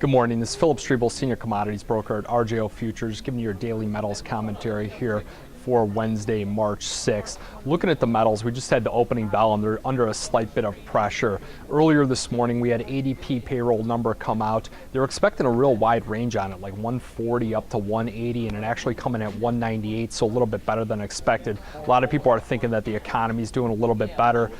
Good morning. This is Phillip Streible, Senior Commodities Broker at R.J.O. Futures, giving you your daily metals commentary here for Wednesday, March 6th. Looking at the metals, we just had the opening bell and they're under a slight bit of pressure. Earlier this morning, we had ADP payroll number come out. They're expecting a real wide range on it, like 140 up to 180, and it actually coming at 198, so a little bit better than expected. A lot of people are thinking that the economy's doing a little bit better.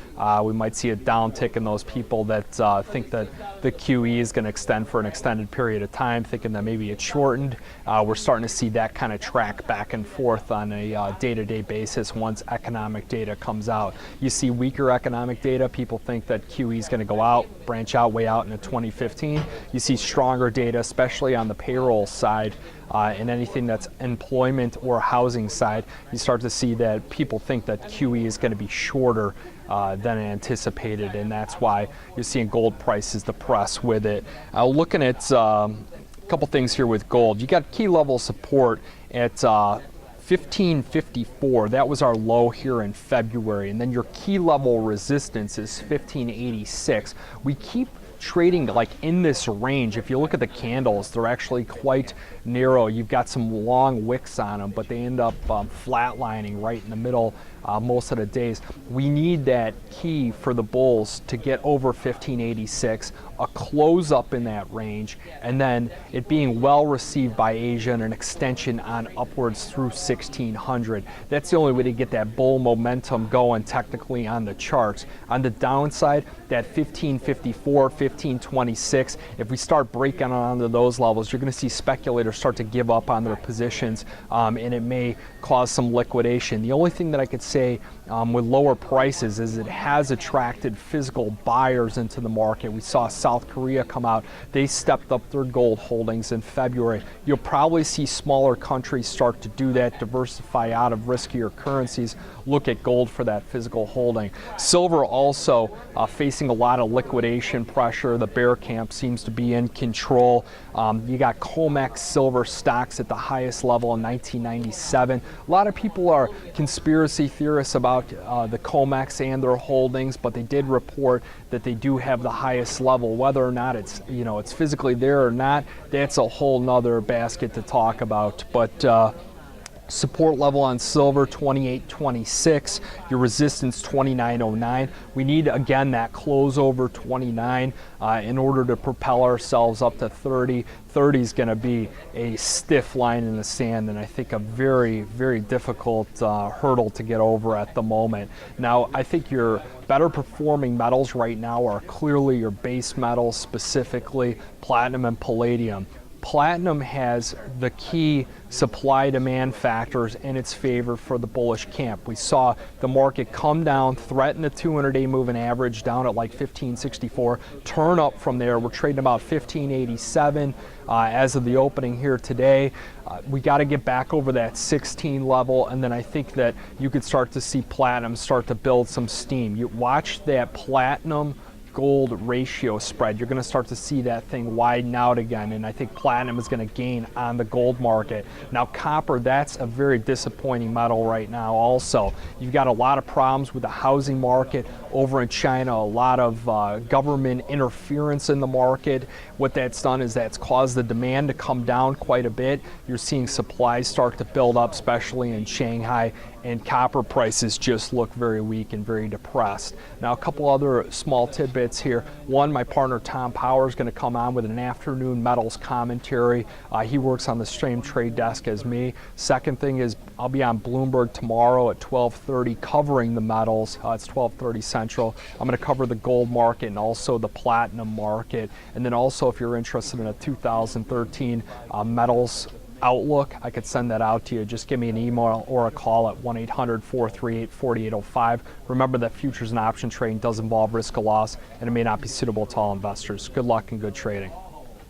We might see a downtick in those people that think that the QE is going to extend for an extended period of time, thinking that maybe it's shortened. We're starting to see that kind of track back and forth on a day-to-day basis once economic data comes out. You see weaker economic data, people think that QE is going to go out, branch out, way out into 2015. You see stronger data, especially on the payroll side, and anything that's employment or housing side, you start to see that people think that QE is going to be shorter than anticipated, and that's why you're seeing gold prices depressed with it. Looking at a couple things here with gold, you got key level support at 1554. That was our low here in February, and then your key level resistance is 1586. We keep trading like in this range. If you look at the candles, they're actually quite narrow. You've got some long wicks on them, but they end up flatlining right in the middle most of the days. We need that key for the bulls to get over 1586, a close up in that range, and then it being well received by Asia and an extension on upwards through 1600. That's the only way to get that bull momentum going technically on the charts. On the downside, that 1554, 1526, if we start breaking onto those levels, you're going to see speculators start to give up on their positions, and it may cause some liquidation. The only thing that I could say with lower prices is it has attracted physical buyers into the market. We saw South Korea come out. They stepped up their gold holdings in February. You'll probably see smaller countries start to do that, diversify out of riskier currencies, look at gold for that physical holding. Silver also facing a lot of liquidation pressure. The bear camp seems to be in control. You got COMEX silver stocks at the highest level in 1997. A lot of people are conspiracy theorists about the COMEX and their holdings, but they did report that they do have the highest level. Whether or not it's it's physically there or not, that's a whole nother basket to talk about. But support level on silver 28.26, your resistance 29.09. We need again that close over 29 in order to propel ourselves up to 30. 30 is going to be a stiff line in the sand, and I think a very, very difficult hurdle to get over at the moment. Now, I think your better performing metals right now are clearly your base metals, specifically platinum and palladium. Platinum has the key supply-demand factors in its favor for the bullish camp. We saw the market come down, threaten the 200-day moving average down at like 1564, turn up from there. We're trading about 1587 as of the opening here today. We got to get back over that 16 level, and then I think that you could start to see platinum start to build some steam. You watch that platinum gold ratio spread. You're going to start to see that thing widen out again, and I think platinum is going to gain on the gold market. Now copper, that's a very disappointing metal right now also. You've got a lot of problems with the housing market over in China, a lot of government interference in the market. What that's done is that's caused the demand to come down quite a bit. You're seeing supplies start to build up, especially in Shanghai, and copper prices just look very weak and very depressed. Now, a couple other small tidbits here. One, my partner Tom Power is going to come on with an afternoon metals commentary. He works on the same trade desk as me. Second thing is I'll be on Bloomberg tomorrow at 12:30 covering the metals. It's 12:30 Central. I'm going to cover the gold market and also the platinum market. And then also, if you're interested in a 2013 metals outlook, I could send that out to you. Just give me an email or a call at 1-800-438-4805. Remember that futures and option trading does involve risk of loss, and it may not be suitable to all investors. Good luck and good trading.